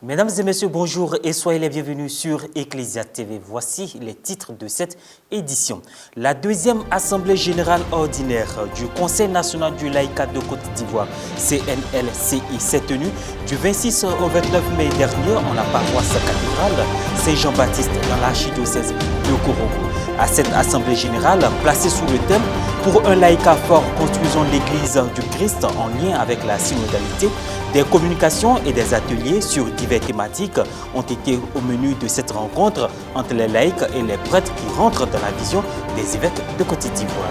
Mesdames et messieurs, bonjour et soyez les bienvenus sur Ecclesia TV. Voici les titres de cette édition. La deuxième Assemblée générale ordinaire du Conseil national du laïcat de Côte d'Ivoire, CNLCI, s'est tenue du 26 au 29 mai dernier en la paroisse cathédrale Saint-Jean-Baptiste dans l'archidiocèse de Korogo. À cette Assemblée générale, placée sous le thème « Pour un laïcat fort, construisons l'Église du Christ en lien avec la synodalité », des communications et des ateliers sur diverses thématiques ont été au menu de cette rencontre entre les laïcs et les prêtres qui rentrent dans la vision des évêques de Côte d'Ivoire.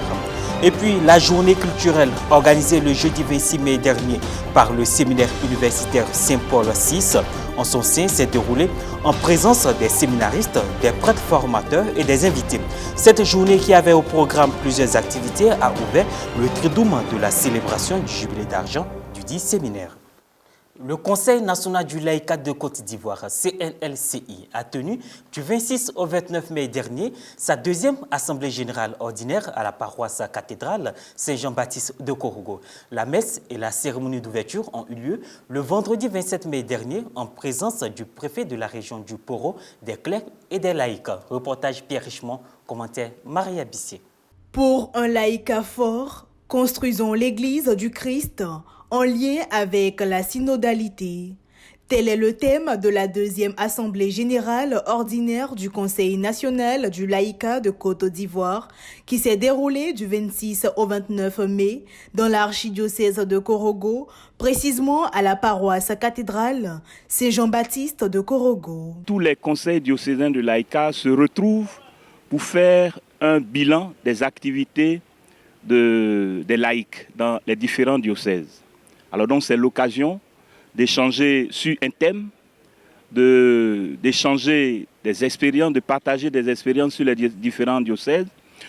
Et puis la journée culturelle organisée le jeudi 26 mai dernier par le séminaire universitaire Saint-Paul VI en son sein s'est déroulée en présence des séminaristes, des prêtres formateurs et des invités. Cette journée qui avait au programme plusieurs activités a ouvert le triduum de la célébration du jubilé d'argent du dit séminaire. Le Conseil national du laïcat de Côte d'Ivoire, CNLCI, a tenu du 26 au 29 mai dernier sa deuxième Assemblée générale ordinaire à la paroisse cathédrale Saint-Jean-Baptiste de Korogo. La messe et la cérémonie d'ouverture ont eu lieu le vendredi 27 mai dernier en présence du préfet de la région du Poro, des clercs et des laïcs. Reportage Pierre Richemont, commentaire Maria Bissier. Pour un laïcat fort, construisons l'Église du Christ en lien avec la synodalité. Tel est le thème de la deuxième Assemblée générale ordinaire du Conseil national du laïcat de Côte d'Ivoire qui s'est déroulée du 26 au 29 mai dans l'archidiocèse de Korogo, précisément à la paroisse cathédrale Saint-Jean-Baptiste de Korogo. Tous les conseils diocésains de laïcat se retrouvent pour faire un bilan des activités des laïcs dans les différents diocèses. Alors donc c'est l'occasion d'échanger sur un thème, d'échanger des expériences, de partager des expériences sur les différents diocèses,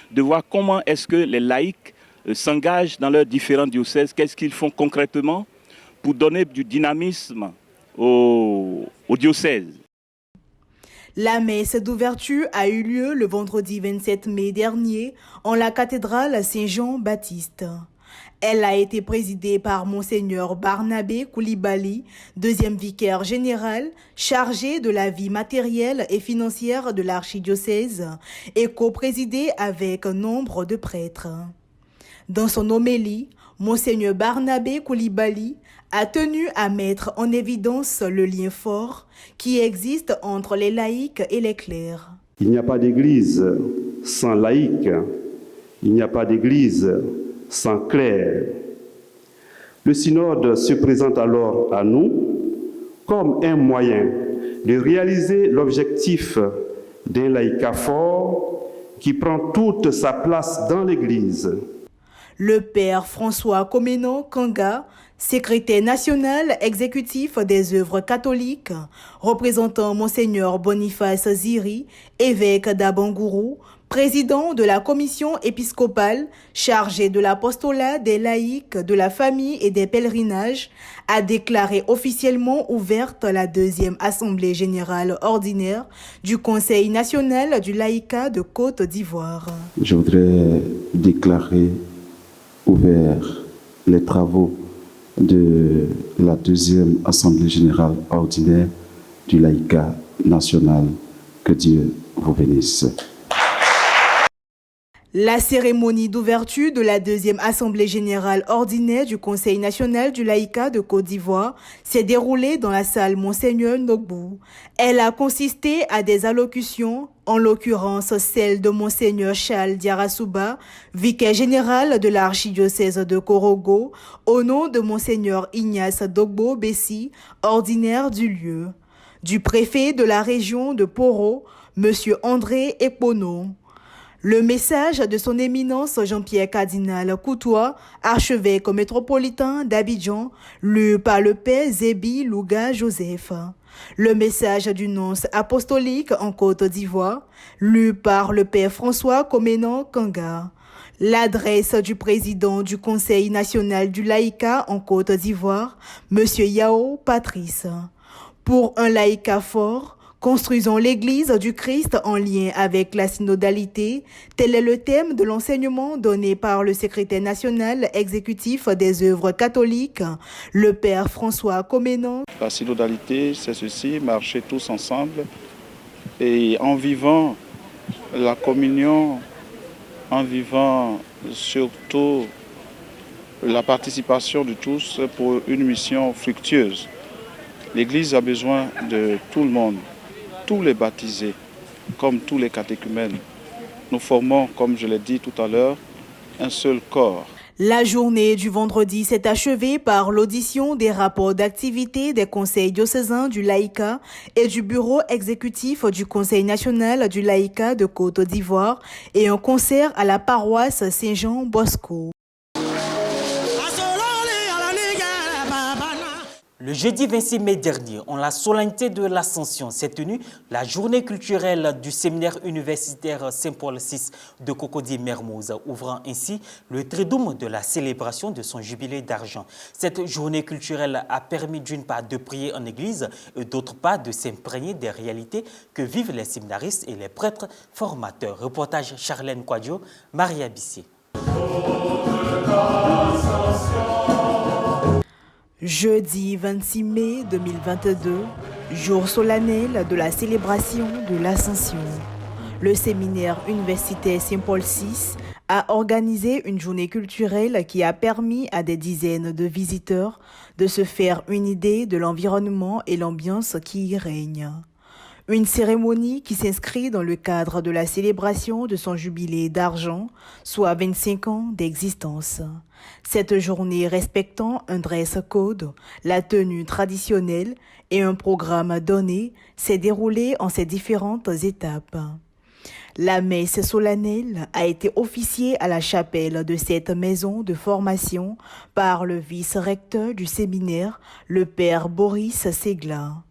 de voir comment est-ce que les laïcs s'engagent dans leurs différents diocèses, qu'est-ce qu'ils font concrètement pour donner du dynamisme au diocèse. La messe d'ouverture a eu lieu le vendredi 27 mai dernier en la cathédrale Saint-Jean-Baptiste. Elle a été présidée par Monseigneur Barnabé Koulibaly, deuxième vicaire général, chargé de la vie matérielle et financière de l'archidiocèse, et coprésidée avec nombre de prêtres. Dans son homélie, Monseigneur Barnabé Koulibaly a tenu à mettre en évidence le lien fort qui existe entre les laïcs et les clercs. Il n'y a pas d'église sans laïcs, il n'y a pas d'église sans clercs. Le synode se présente alors à nous comme un moyen de réaliser l'objectif d'un laïcat fort qui prend toute sa place dans l'Église. Le père François Comenon Kanga, secrétaire national exécutif des œuvres catholiques, représentant Monseigneur Boniface Ziri, évêque d'Abangourou, président de la commission épiscopale chargée de l'apostolat des laïcs, de la famille et des pèlerinages, a déclaré officiellement ouverte la deuxième Assemblée générale ordinaire du Conseil national du laïcat de Côte d'Ivoire. Je voudrais déclarer ouvert les travaux de la deuxième Assemblée générale ordinaire du laïcat national. Que Dieu vous bénisse. La cérémonie d'ouverture de la deuxième Assemblée générale ordinaire du Conseil national du laïcat de Côte d'Ivoire s'est déroulée dans la salle Monseigneur Nogbou. Elle a consisté à des allocutions, en l'occurrence celle de Monseigneur Charles Diarasouba, vicaire général de l'archidiocèse de Korogo, au nom de Monseigneur Ignace Dogbo Bessi, ordinaire du lieu, du préfet de la région de Poro, Monsieur André Ekpono. Le message de son éminence Jean-Pierre Cardinal Coutois, archevêque métropolitain d'Abidjan, lu par le père Zébi Louga Joseph. Le message du nonce apostolique en Côte d'Ivoire, lu par le père François Comenon Kanga. L'adresse du président du Conseil national du laïcat en Côte d'Ivoire, Monsieur Yao Patrice. Pour un laïcat fort, Construisons l'Église du Christ en lien avec la synodalité. Tel est le thème de l'enseignement donné par le secrétaire national exécutif des œuvres catholiques, le Père François Comenon. La synodalité, c'est ceci, marcher tous ensemble et en vivant la communion, en vivant surtout la participation de tous pour une mission fructueuse. L'Église a besoin de tout le monde, tous les baptisés, comme tous les catéchumènes. Nous formons, comme je l'ai dit tout à l'heure, un seul corps. La journée du vendredi s'est achevée par l'audition des rapports d'activité des conseils diocésains du laïcat et du bureau exécutif du Conseil national du laïcat de Côte d'Ivoire et un concert à la paroisse Saint-Jean-Bosco. Le jeudi 26 mai dernier, en la solennité de l'Ascension, s'est tenue la journée culturelle du séminaire universitaire Saint-Paul VI de Cocody-Mermoz, ouvrant ainsi le trédum de la célébration de son jubilé d'argent. Cette journée culturelle a permis d'une part de prier en église et d'autre part de s'imprégner des réalités que vivent les séminaristes et les prêtres formateurs. Reportage Charlène Kouadio, Maria Bissier. Jeudi 26 mai 2022, jour solennel de la célébration de l'Ascension. Le séminaire universitaire Saint-Paul VI a organisé une journée culturelle qui a permis à des dizaines de visiteurs de se faire une idée de l'environnement et l'ambiance qui y règne. Une cérémonie qui s'inscrit dans le cadre de la célébration de son jubilé d'argent, soit 25 ans d'existence. Cette journée respectant un dress code, la tenue traditionnelle et un programme donné s'est déroulée en ses différentes étapes. La messe solennelle a été officiée à la chapelle de cette maison de formation par le vice-recteur du séminaire, le père Boris Segla.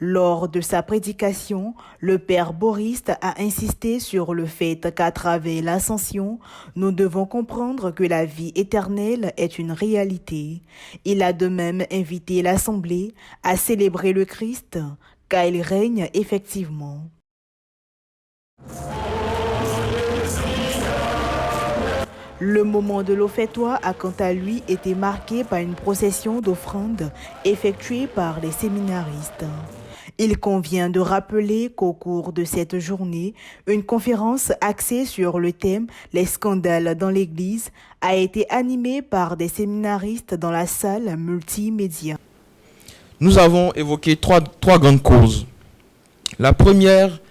Lors de sa prédication, le père Boris a insisté sur le fait qu'à travers l'ascension, nous devons comprendre que la vie éternelle est une réalité. Il a de même invité l'Assemblée à célébrer le Christ, car il règne effectivement. Le moment de l'offertoire a quant à lui été marqué par une procession d'offrandes effectuée par les séminaristes. Il convient de rappeler qu'au cours de cette journée, une conférence axée sur le thème « Les scandales dans l'Église » a été animée par des séminaristes dans la salle multimédia. Nous avons évoqué trois grandes causes. La première,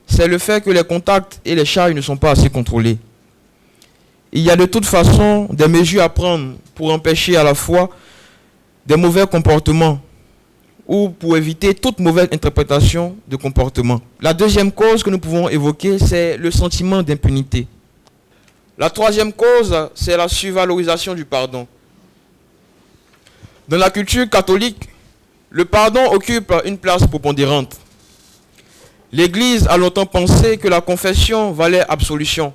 c'est le fait que les contacts et les charges ne sont pas assez contrôlés. Il y a de toute façon des mesures à prendre pour empêcher à la fois des mauvais comportements ou pour éviter toute mauvaise interprétation de comportement. La deuxième cause que nous pouvons évoquer, c'est le sentiment d'impunité. La troisième cause, c'est la survalorisation du pardon. Dans la culture catholique, le pardon occupe une place prépondérante. L'Église a longtemps pensé que la confession valait absolution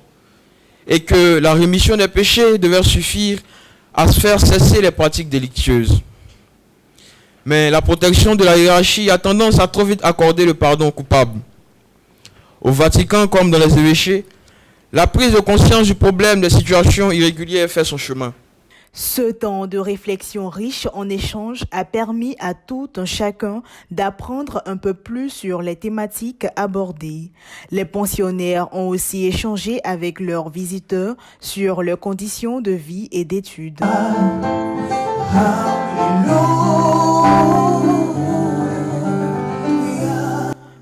et que la rémission des péchés devait suffire à faire cesser les pratiques délictueuses. Mais la protection de la hiérarchie a tendance à trop vite accorder le pardon aux coupables. Au Vatican, comme dans les évêchés, la prise de conscience du problème des situations irrégulières fait son chemin. Ce temps de réflexion riche en échanges a permis à tout un chacun d'apprendre un peu plus sur les thématiques abordées. Les pensionnaires ont aussi échangé avec leurs visiteurs sur leurs conditions de vie et d'études.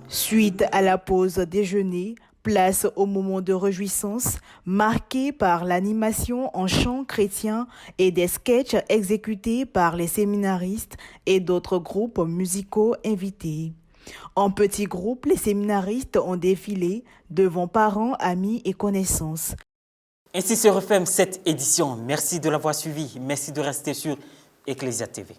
Suite à la pause déjeuner, place au moment de réjouissance marqué par l'animation en chant chrétien et des sketchs exécutés par les séminaristes et d'autres groupes musicaux invités. En petits groupes, les séminaristes ont défilé devant parents, amis et connaissances. Ainsi se referme cette édition. Merci de l'avoir suivi. Merci de rester sur Ecclesia TV.